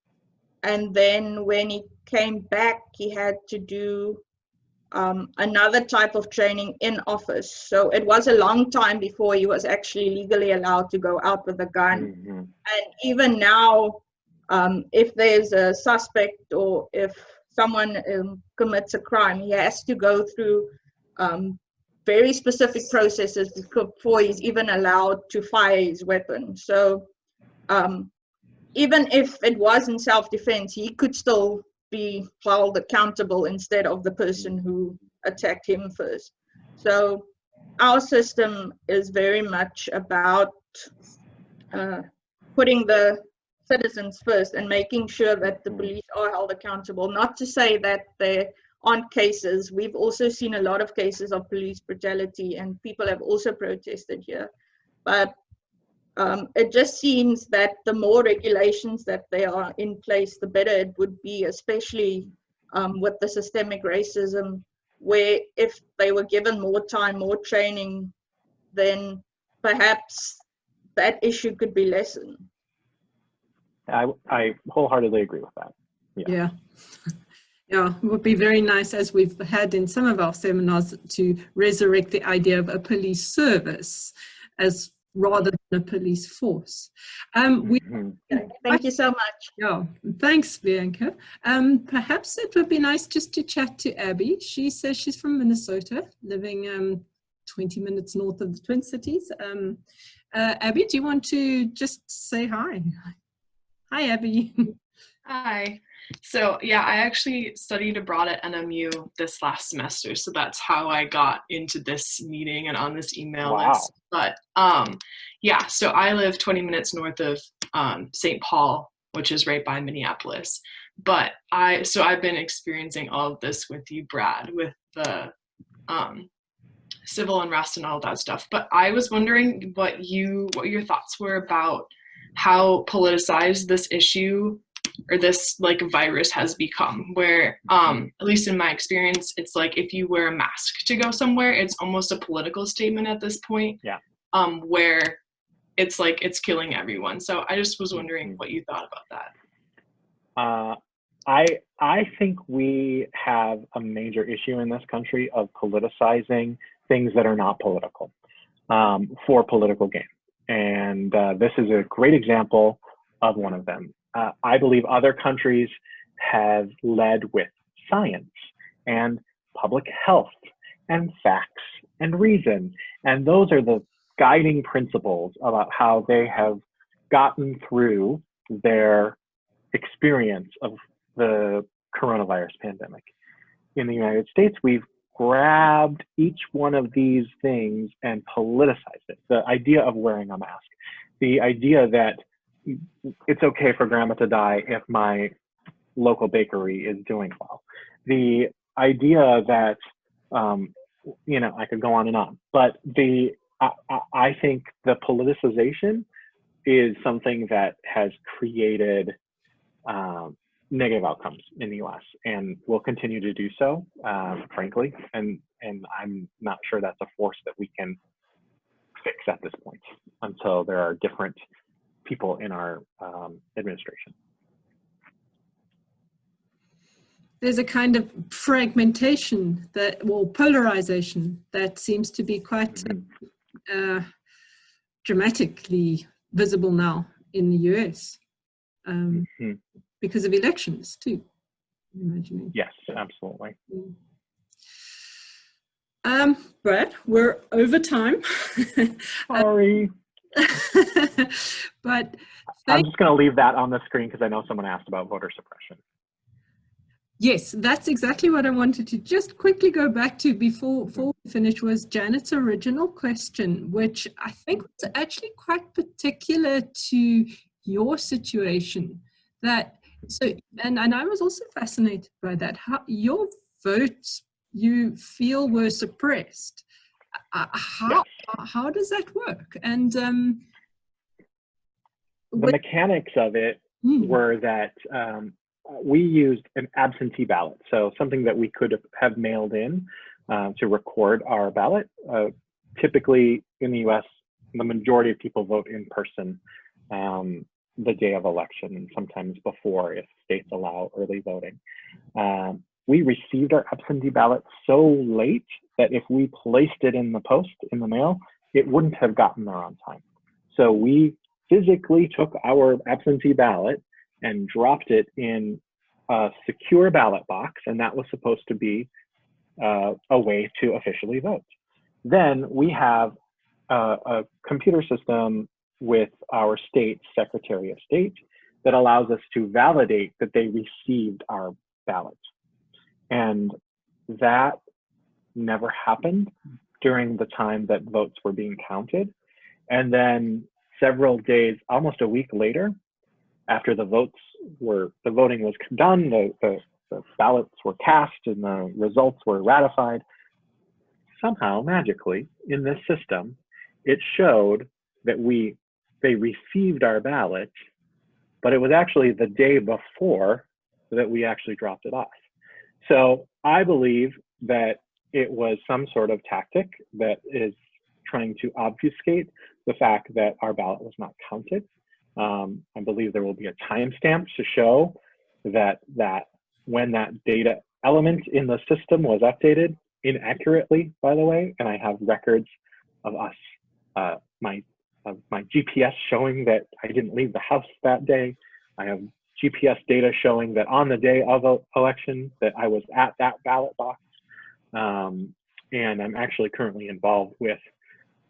And then when he came back, he had to do another type of training in office. So it was a long time before he was actually legally allowed to go out with a gun. Mm-hmm. And even now, if there's a suspect or if someone commits a crime, he has to go through very specific processes before he's even allowed to fire his weapon. So even if it was in self-defense, he could still be held accountable instead of the person who attacked him first. So our system is very much about putting the citizens first and making sure that the police are held accountable. Not to say that there aren't cases. We've also seen a lot of cases of police brutality, and people have also protested here. But it just seems that the more regulations that they are in place, the better it would be, especially with the systemic racism, where if they were given more time, more training, then perhaps that issue could be lessened. I wholeheartedly agree with that. Yeah. Yeah, it would be very nice, as we've had in some of our seminars, to resurrect the idea of a police service as rather than a police force. Thank you so much. Yeah, thanks, Bianca. Perhaps it would be nice just to chat to Abby. She says she's from Minnesota, living 20 minutes north of the Twin Cities. Abby, do you want to just say hi? Hi, Abby. Hi. So yeah, I actually studied abroad at NMU this last semester, so that's how I got into this meeting and on this email list. But yeah, so I live 20 minutes north of St. Paul, which is right by Minneapolis. But I've been experiencing all of this with you, Brad, with the civil unrest and all that stuff. But I was wondering what your thoughts were about how politicized this issue or this like virus has become, where at least in my experience, it's like if you wear a mask to go somewhere, it's almost a political statement at this point. Yeah. Where it's like it's killing everyone. So I just was wondering what you thought about that. I think we have a major issue in this country of politicizing things that are not political for political gain. And this is a great example of one of them. I believe other countries have led with science and public health and facts and reason. And those are the guiding principles about how they have gotten through their experience of the coronavirus pandemic. In the United States, we've grabbed each one of these things and politicized it. The idea of wearing a mask, the idea that it's okay for grandma to die if my local bakery is doing well. The idea that, I could go on and on, but I think the politicization is something that has created negative outcomes in the US and will continue to do so, frankly. And I'm not sure that's a force that we can fix at this point until there are different people in our administration. There's a kind of fragmentation polarization that seems to be quite dramatically visible now in the US because of elections too. I'm imagining. Yes, absolutely. Brad, we're over time. Sorry. But I'm just going to leave that on the screen because I know someone asked about voter suppression. Yes, that's exactly what I wanted to just quickly go back to before we finish, was Janet's original question, which I think was actually quite particular to your situation. And I was also fascinated by that, how your votes you feel were suppressed. How does that work? And the mechanics of it were that we used an absentee ballot, so something that we could have mailed in to record our ballot. Typically in the US, the majority of people vote in person the day of election, and sometimes before if states allow early voting. We received our absentee ballot so late that if we placed it in the post, in the mail, it wouldn't have gotten there on time. So we physically took our absentee ballot and dropped it in a secure ballot box, and that was supposed to be a way to officially vote. Then we have a computer system with our state Secretary of State that allows us to validate that they received our ballot. And that never happened during the time that votes were being counted. And then several days, almost a week later, after the voting was done, the ballots were cast and the results were ratified, somehow magically in this system, it showed that they received our ballot, but it was actually the day before that we actually dropped it off. So I believe that it was some sort of tactic that is trying to obfuscate the fact that our ballot was not counted. I believe there will be a timestamp to show that when that data element in the system was updated inaccurately, by the way, and I have records of us, my GPS showing that I didn't leave the house that day. I have GPS data showing that on the day of election that I was at that ballot box. And I'm actually currently involved with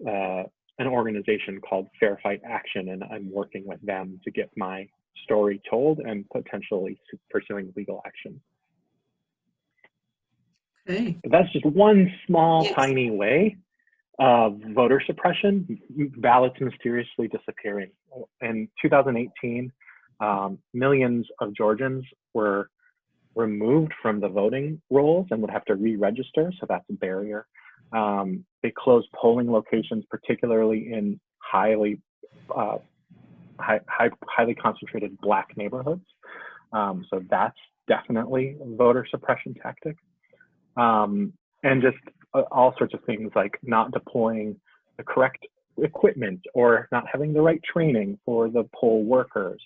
an organization called Fair Fight Action, and I'm working with them to get my story told and potentially pursuing legal action. Okay. But that's just one small, Yes. tiny way of voter suppression, ballots mysteriously disappearing. In 2018, millions of Georgians were removed from the voting rolls and would have to re-register, so that's a barrier. They closed polling locations, particularly in highly concentrated Black neighborhoods. So that's definitely a voter suppression tactic. And just all sorts of things like not deploying the correct equipment or not having the right training for the poll workers.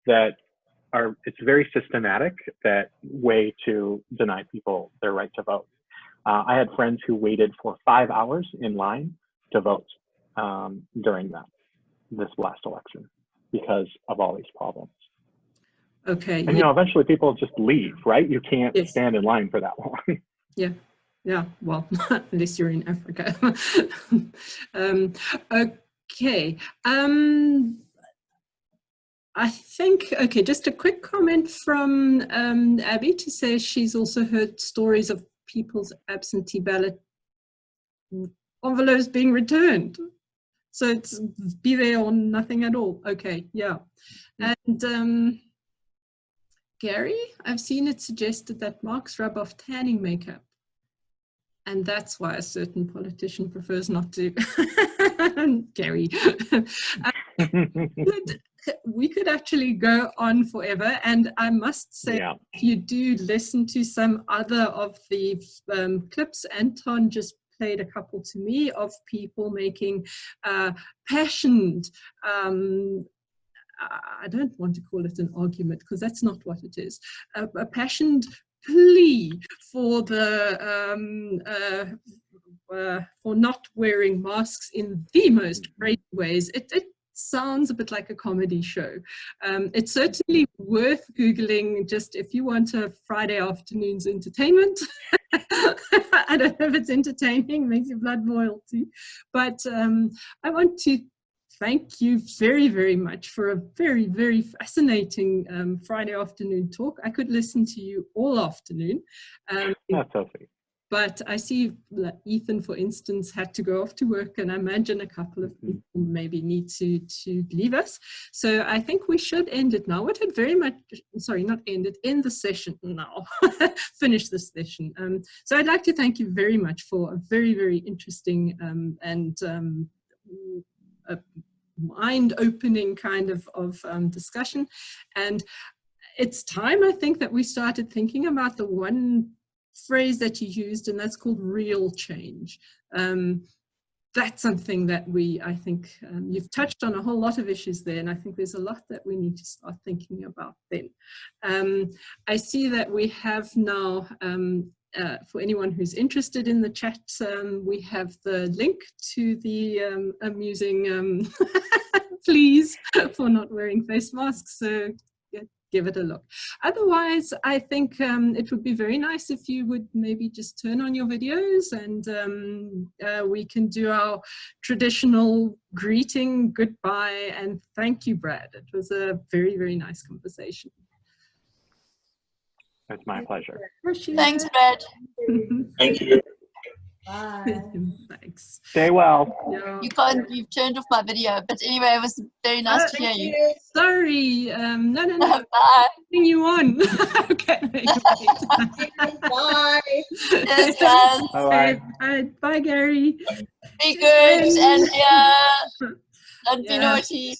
It's very systematic, that way to deny people their right to vote. I had friends who waited for 5 hours in line to vote during this last election because of all these problems. Okay. And, you know, eventually people just leave, right? You can't Yes. stand in line for that long. Yeah. Yeah. Well, unless you're in Africa. Okay. I think, okay, just a quick comment from Abby to say she's also heard stories of people's absentee ballot envelopes being returned. So it's be there or nothing at all. Okay, yeah. And Gary, I've seen it suggested that marks rub off tanning makeup. And that's why a certain politician prefers not to. Gary. We could actually go on forever, and I must say, Yeah. if you do listen to some other of the clips, Anton just played a couple to me of people making passionate, I don't want to call it an argument because that's not what it is, a passionate plea for the for not wearing masks in the most great ways. It sounds a bit like a comedy show. It's certainly worth Googling, just if you want a Friday afternoon's entertainment. I don't know if it's entertaining, makes your blood boil too. But I want to thank you very, very much for a very, very fascinating Friday afternoon talk. I could listen to you all afternoon. That's so sweet. But I see that Ethan, for instance, had to go off to work, and I imagine a couple of people maybe need to leave us. So I think we should end it now. What had very much, sorry, not end it, end the session now, finish the session. So I'd like to thank you very much for a very, very interesting and mind-opening kind of discussion. And it's time, I think, that we started thinking about the one phrase that you used, and that's called real change. That's something that I think you've touched on a whole lot of issues there, and I think there's a lot that we need to start thinking about then. I see that we have now, for anyone who's interested in the chat, we have the link to the amusing pleas for not wearing face masks, so give it a look. Otherwise, I think it would be very nice if you would maybe just turn on your videos, and we can do our traditional greeting, goodbye, and thank you, Brad. It was a very, very nice conversation. It's my pleasure. Thanks, Brad. Thank you. Bye. Thanks. Stay well. Yeah. You've turned off my video, but anyway, it was very nice to hear you. Sorry. No. Bye. Putting you on. Okay. Bye. Cheers, guys. Bye-bye. Bye, Gary. Be good, and don't be Yeah. naughty.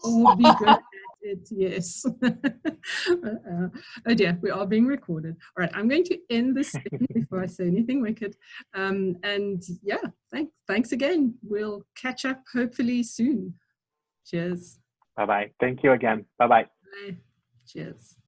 Or be good at it, yes. Oh dear, we are being recorded. All right, I'm going to end this before I say anything wicked. And yeah, thanks again. We'll catch up hopefully soon. Cheers. Bye-bye. Thank you again. Bye-bye. Bye. Cheers.